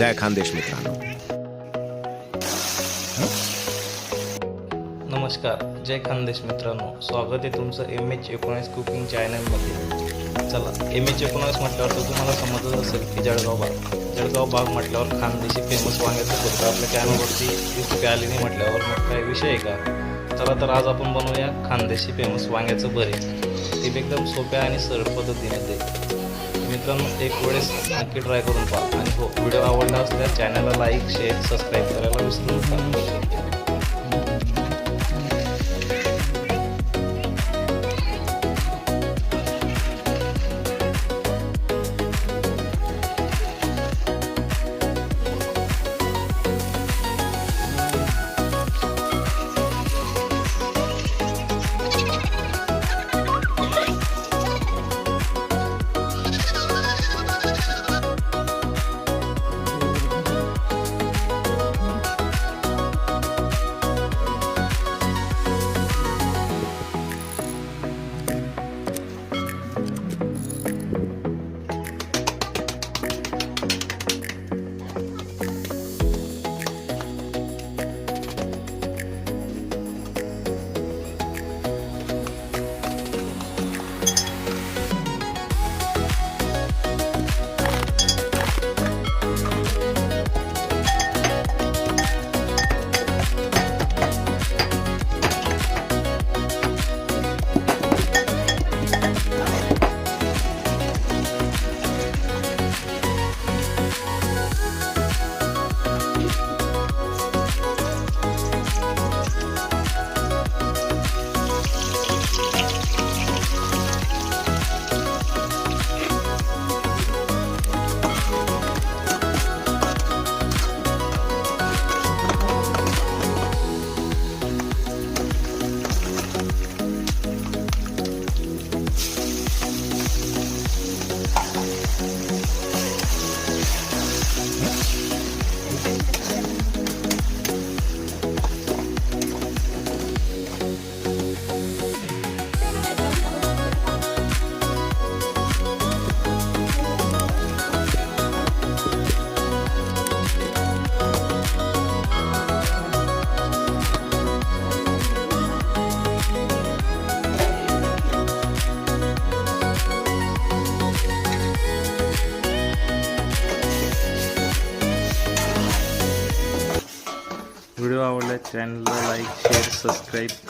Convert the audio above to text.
जय खानदेश मित्रांनो. नमस्कार, जय खानदेश मित्रांनो. स्वागत आहे तुमचं MH19 कुकिंग चॅनलमध्ये. चला, MH19 म्हटल्यावर तर तुम्हाला समजत असेल की जळगाव बाग म्हटल्यावर खानदेशी फेमस वांग्याचं भरतं आपल्या चॅनलवरती रेसिपी आली नाही म्हटल्यावर मग काय विषय आहे का. चला तर आज आपण बनवूया खानदेशी फेमस वांग्याचं भरीत. ते एकदम सोप्या आणि सरळ पद्धतीने ते. मित्रांनो, एक वेळेस नक्की ट्राय करून पहा. आणि हो, व्हिडिओ आवडला असल्यास चॅनलला लाईक, शेअर, सबस्क्राईब करायला विसरू नका. व्हिडिओ आवडल्यास चॅनलला लाईक, शेअर, सबस्क्राईब